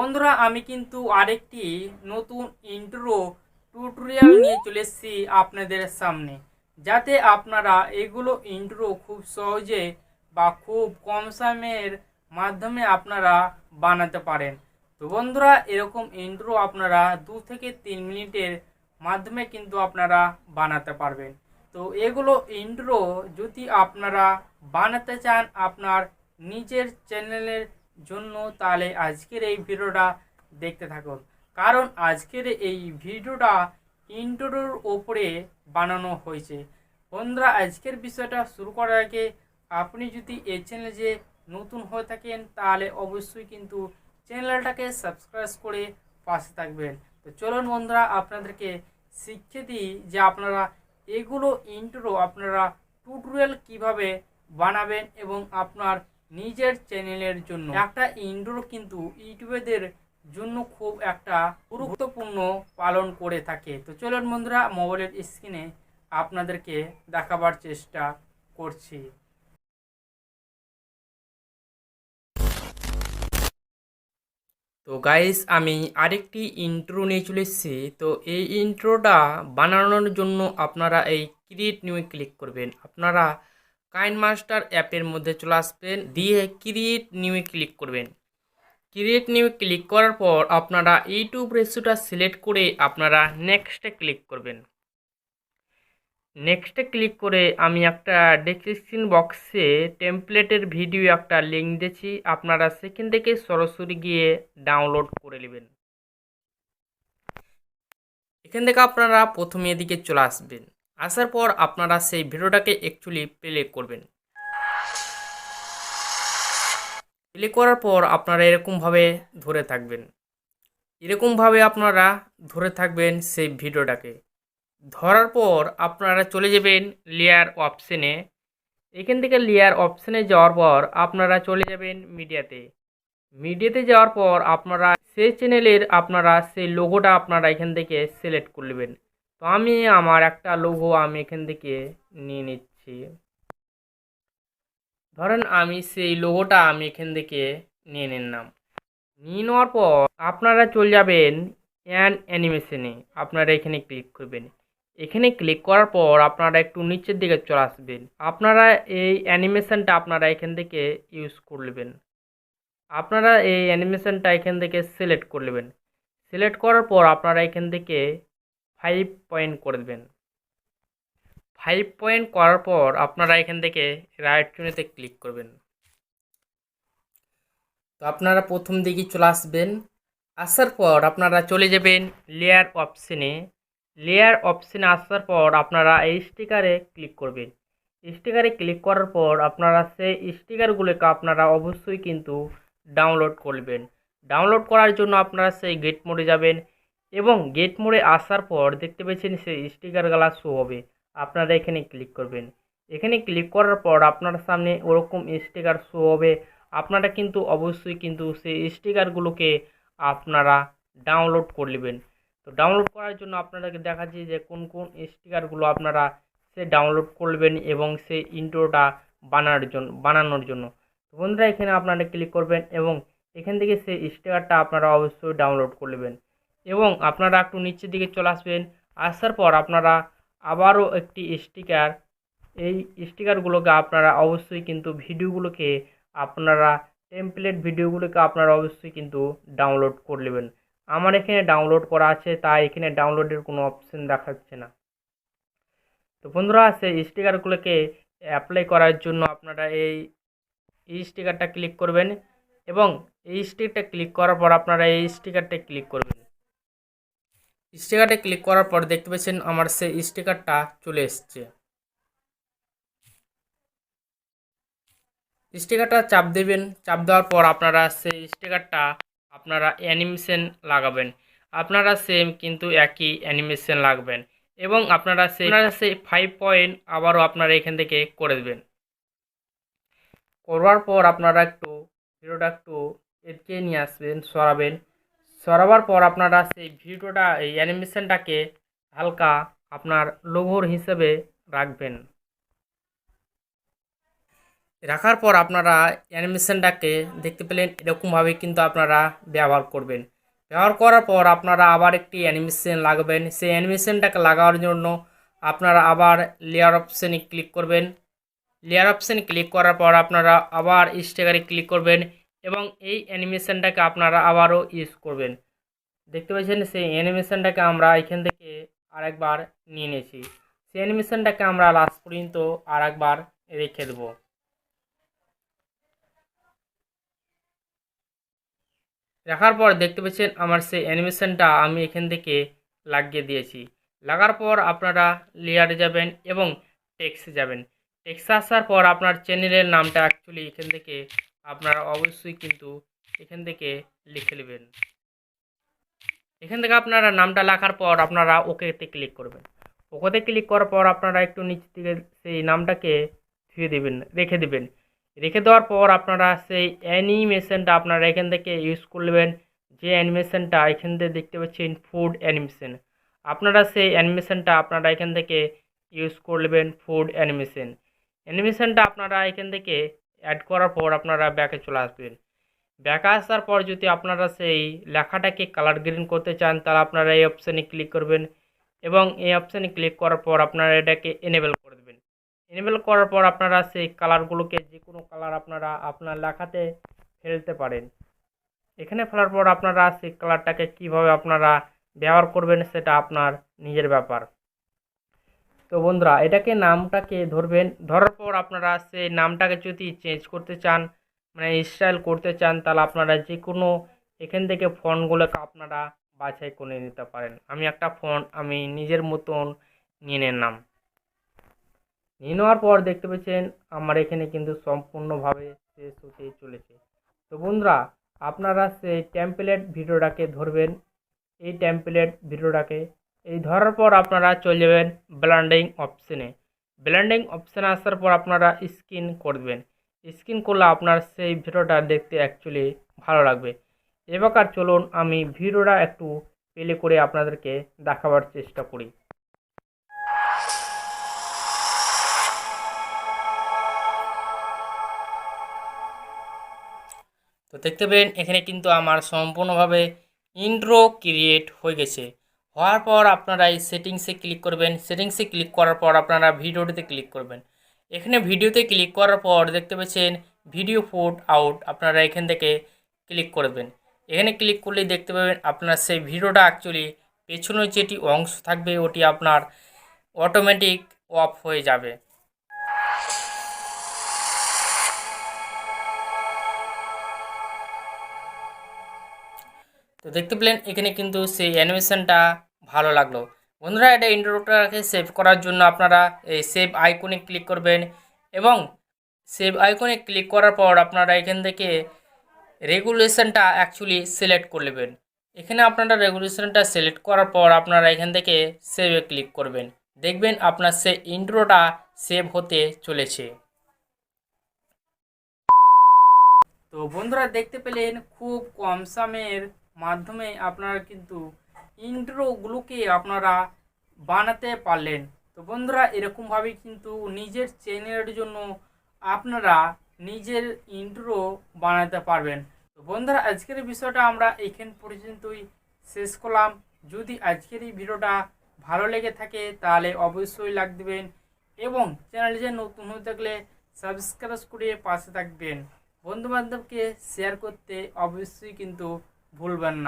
বন্ধুরা আমি কিন্তু আরেকটি নতুন ইন্ট্রো টিউটোরিয়াল নিয়ে চলে এসেছি আপনাদের সামনে, যাতে আপনারা এগুলো ইন্ট্রো খুব সহজে বা খুব কম সময়ের মাধ্যমে আপনারা বানাতে পারেন। তো বন্ধুরা এরকম ইন্ট্রো আপনারা 2 থেকে 3 মিনিটের মাধ্যমে কিন্তু আপনারা বানাতে পারবেন। তো এগুলো ইন্ট্রো যদি আপনারা বানাতে চান আপনার নিজের চ্যানেলের জন্য, তাহলে আজকের এই ভিডিওটা দেখতে থাকুন, কারণ আজকের এই ভিডিওটা ইন্ট্রোর ওপরে বানানো হয়েছে। বন্ধুরা আজকের বিষয়টা শুরু করার আগে আপনি যদি এই চ্যানেলে যে নতুন হয়ে থাকেন তাহলে অবশ্যই কিন্তু চ্যানেলটাকে সাবস্ক্রাইব করে পাশে থাকবেন। তো চলুন বন্ধুরা আপনাদেরকে শিখিয়ে দিই যে আপনারা এগুলো ইন্ট্রো আপনারা টিউটোরিয়াল কিভাবে বানাবেন এবং আপনার নিজের চ্যানেলের জন্য। একটা ইন্ট্রো কিন্তু ইউটিউবের জন্য খুব একটা গুরুত্বপূর্ণ পালন করে থাকে। তো চলুন বন্ধুরা মোবাইলের স্ক্রিনে আপনাদেরকে দেখাবার চেষ্টা করছি। তো গাইস আমি আরেকটি ইন্ট্রো নিয়ে চলে এসেছি। তো এই ইন্ট্রোটা বানানোর জন্য আপনারা এই ক্রিয়েট নিউ ক্লিক করবেন। আপনারা কাইনমাস্টার অ্যাপের মধ্যে চলে আসবেন, দিয়ে ক্রিয়েট নিউ ক্লিক করবেন। ক্রিয়েট নিউ ক্লিক করার পর আপনারা ইউটিউব রেসিপিটা সিলেক্ট করে আপনারা নেক্সটে ক্লিক করবেন। নেক্সটে ক্লিক করে আমি একটা ডেসক্রিপশন বক্সে টেমপ্লেটের ভিডিও একটা লিঙ্ক দিয়েছি, আপনারা সেখান থেকে সরাসরি গিয়ে ডাউনলোড করে নেবেন। এখান থেকে আপনারা প্রথমে এদিকে চলে আসবেন, আসার পর আপনারা সেই ভিডিওটাকে অ্যাকচুয়ালি প্লে করবেন। প্লে করার পর আপনারা এরকমভাবে ধরে থাকবেন, সেই ভিডিওটাকে ধরার পর আপনারা চলে যাবেন লেয়ার অপশানে। এখান থেকে লেয়ার অপশানে যাওয়ার পর আপনারা চলে যাবেন মিডিয়াতে যাওয়ার পর আপনারা সেই চ্যানেলের আপনারা সেই লোগোটা আপনারা এখান থেকে সিলেক্ট করে নেবেন। তো আমি আমার একটা লোগো আমি এখান থেকে নিয়ে নিচ্ছি। ধরেন আমি সেই লোগোটা আমি এখান থেকে নিয়ে নিলাম। নিয়ে নেওয়ার পর আপনারা চলে যাবেন অ্যানিমেশনে, আপনারা এখানে ক্লিক করবেন। এখানে ক্লিক করার পর আপনারা একটু নিচের দিকে চলে আসবেন। আপনারা এই অ্যানিমেশনটা আপনারা এখান থেকে ইউজ করে নেবেন। আপনারা এই অ্যানিমেশনটা এখান থেকে সিলেক্ট করে নেবেন। সিলেক্ট করার পর আপনারা এখান থেকে 5 পয়েন্ট করে দেবেন। 5 পয়েন্ট করার পর আপনারা এখান থেকে রাইট চুনেতে ক্লিক করবেন। তো আপনারা প্রথম দিকে চলে আসবেন, আসার পর আপনারা চলে যাবেন লেয়ার অপশানে। লেয়ার অপশানে আসার পর আপনারা এই স্টিকারে ক্লিক করবেন। স্টিকারে ক্লিক করার পর আপনারা সেই স্টিকারগুলোকে আপনারা অবশ্যই কিন্তু ডাউনলোড করবেন। ডাউনলোড করার জন্য আপনারা সেই গেট মোডে যাবেন এবং গেট মোডে আসার পর দেখতে পাচ্ছেন সেই স্টিকারগুলো শো হবে, আপনারা এখানে ক্লিক করবেন। এখানে ক্লিক করার পর আপনার সামনে ওরকম স্টিকার শো হবে, আপনারা কিন্তু অবশ্যই কিন্তু সেই স্টিকারগুলোকে আপনারা ডাউনলোড করে নেবেন। তো ডাউনলোড করার জন্য আপনাদেরকে দেখাচ্ছি যে কোন কোন স্টিকারগুলো আপনারা সে ডাউনলোড করবেন এবং সেই ইন্ট্রোটা বানানোর জন্য। তো বন্ধুরা এখানে আপনারা ক্লিক করবেন এবং এখান থেকে সেই স্টিকারটা আপনারা অবশ্যই ডাউনলোড করে নেবেন এবং আপনারা একটু নিচের দিকে চলে আসবেন। আসার পর আপনারা আবারও একটি স্টিকার, এই স্টিকারগুলোকে আপনারা অবশ্যই কিন্তু ভিডিওগুলোকে আপনারা টেমপ্লেট ভিডিওগুলোকে আপনারা অবশ্যই কিন্তু ডাউনলোড করে নেবেন। আমার এখানে ডাউনলোড করা আছে, তাই এখানে ডাউনলোডের কোনো অপশন দেখাচ্ছে না। তো বন্ধুরা সেই স্টিকারগুলোকে অ্যাপ্লাই করার জন্য আপনারা এই স্টিকারটা ক্লিক করবেন এবং এই স্টিকারটা ক্লিক করার পর আপনারা এই স্টিকারটা ক্লিক করবেন। স্টিকারটা ক্লিক করার পর দেখতে পাচ্ছেন আমার সেই স্টিকারটা চলে এসছে। স্টিকারটা চাপ দেবেন, চাপ দেওয়ার পর আপনারা সেই স্টিকারটা আপনারা অ্যানিমেশন লাগাবেন। আপনারা সেম কিন্তু একই অ্যানিমেশন লাগবেন এবং আপনারা সেই 5 পয়েন্ট আবারও আপনারা এখান থেকে করে দেবেন। করবার পর আপনারা একটু ভিডিওটা একটু এদিকে নিয়ে আসবেন, সরাবার পর আপনারা সেই ভিডিওটা এই অ্যানিমেশনটাকে হালকা আপনার লোগোর হিসেবে রাখবেন। রাখার পর আপনারা অ্যানিমেশনটাকে দেখতে পেলেন, এরকমভাবে কিন্তু আপনারা ব্যবহার করবেন। ব্যবহার করার পর আপনারা আবার একটি অ্যানিমেশন লাগাবেন। সেই অ্যানিমেশনটাকে লাগানোর জন্য আপনারা আবার লেয়ার অপশানে ক্লিক করবেন। লেয়ার অপশানে ক্লিক করার পর আপনারা আবার স্টিকারে ক্লিক করবেন এবং এই অ্যানিমেশনটাকে আপনারা আবারও ইউজ করবেন। দেখতে পাচ্ছেন সেই অ্যানিমেশনটাকে আমরা এখান থেকে আরেকবার নিয়ে নিয়েছি। সেই অ্যানিমেশনটাকে আমরা লাস্ট পর্যন্ত আরেকবার রেখে দেবো। রাখার পর দেখতে পাচ্ছেন আমার সেই অ্যানিমেশনটা আমি এখান থেকে লাগিয়ে দিয়েছি। লাগার পর আপনারা লেয়ারে যাবেন এবং টেক্সটে যাবেন। টেক্সটে আসার পর আপনার চ্যানেলের নামটা অ্যাকচুয়ালি এখান থেকে আপনারা অবশ্যই কিন্তু এখান থেকে লিখে নেবেন। এখান থেকে আপনারা নামটা লেখার পর আপনারা ওকেতে ক্লিক করবেন। ওকেতে ক্লিক করার পর আপনারা একটু নিচ থেকে সেই নামটাকে ধুয়ে দেবেন, রেখে দেবেন। রেখে দেওয়ার পর আপনারা সেই অ্যানিমেশনটা আপনারা এখান থেকে ইউজ করবেন। যে অ্যানিমেশনটা এখান থেকে দেখতে পাচ্ছেন ফুড অ্যানিমেশন, আপনারা সেই অ্যানিমেশনটা আপনারা এখান থেকে ইউজ করবেন। ফুড অ্যানিমেশন অ্যানিমেশনটা আপনারা এখান থেকে অ্যাড করার পর আপনারা ব্যাকে চলে আসবেন। ব্যাকে আসার পর যদি আপনারা সেই লেখাটাকে কালার গ্রিন করতে চান তাহলে আপনারা এই অপশানে ক্লিক করবেন এবং এই অপশানে ক্লিক করার পর আপনারা এটাকে এনেবল করে দেবেন। এনেবল করার পর আপনারা সেই কালারগুলোকে যে কোনো কালার আপনারা আপনার লেখাতে ফেলতে পারেন। এখানে ফেলার পর আপনারা সেই কালারটাকে কিভাবে আপনারা ব্যবহার করবেন সেটা আপনার নিজের ব্যাপার। তো বন্ধুরা এটাকে নামটাকে ধরবেন, ধরার পর আপনারা সেই নামটাকে যদি চেঞ্জ করতে চান মানে স্টাইল করতে চান তাহলে আপনারা যে কোনো এখান থেকে ফন্টগুলোকে আপনারা বাছাই করে নিতে পারেন। আমি একটা ফন্ট আমি নিজের মতন নিয়ে নিলাম। নিয়ে নেওয়ার পর দেখতে পাচ্ছেন আমার এখানে কিন্তু সম্পূর্ণভাবে শেষ হতে চলেছে। তো বন্ধুরা আপনারা সেই টেমপ্লেট ভিডিওটাকে ধরবেন, এই টেমপ্লেট ভিডিওটাকে এই ধরার পর আপনারা চলে যাবেন ব্লেন্ডিং অপশানে। ব্লেন্ডিং অপশানে আসার পর আপনারা স্ক্রিন করবেন। স্ক্রিন করলে আপনার সেই ভিডিওটা দেখতে অ্যাকচুয়ালি ভালো লাগবে। এবার চলুন আমি ভিডিওটা একটু প্লে করে আপনাদেরকে দেখাবার চেষ্টা করি। তো দেখতে পেলেন এখানে কিন্তু আমার সম্পূর্ণভাবে ইন্ট্রো ক্রিয়েট হয়ে গেছে। হওয়ার পর আপনারা এই সেটিংসে ক্লিক করবেন। সেটিংসে ক্লিক করার পর আপনারা ভিডিওটিতে ক্লিক করবেন। এখানে ভিডিওতে ক্লিক করার পর দেখতে পাচ্ছেন ভিডিও ফুট আউট, আপনারা এখান থেকে ক্লিক করবেন। এখানে ক্লিক করলেই দেখতে পাবেন আপনার সেই ভিডিওটা অ্যাকচুয়ালি পেছনের যেটি অংশ থাকবে ওটি আপনার অটোমেটিক অফ হয়ে যাবে। তো দেখতে পেলেন এখানে কিন্তু সেই অ্যানিমেশনটা ভালো লাগলো। বন্ধুরা এটা ইন্ট্রোটাকে সেভ করার জন্য আপনারা এই সেভ আইকনে ক্লিক করবেন এবং সেভ আইকনে ক্লিক করার পর আপনারা এখান থেকে রেগুলেশনটা অ্যাকচুয়ালি সিলেক্ট করে নেবেন। এখানে আপনারা রেগুলেশনটা সিলেক্ট করার পর আপনারা এখান থেকে সেভে ক্লিক করবেন। দেখবেন আপনার সেই ইন্ট্রোটা সেভ হতে চলেছে। তো বন্ধুরা দেখতে পেলেন খুব কম সময়ের মাধ্যমে আপনারা কিন্তু ইন্ট্রোগুলোকে আপনারা বানাতে পারলেন। তো বন্ধুরা এরকমভাবে কিন্তু নিজের চ্যানেলের জন্য আপনারা নিজের ইন্ট্রো বানাতে পারবেন। তো বন্ধুরা আজকের বিষয়টা আমরা এখান পর্যন্তই শেষ করলাম। যদি আজকের এই ভিডিওটা ভালো লেগে থাকে তাহলে অবশ্যই লাইক দেবেন এবং চ্যানেলে নতুন হয়ে থাকলে সাবস্ক্রাইব করে পাশে থাকবেন। বন্ধুবান্ধবকে শেয়ার করতে অবশ্যই কিন্তু ভুলবেন না।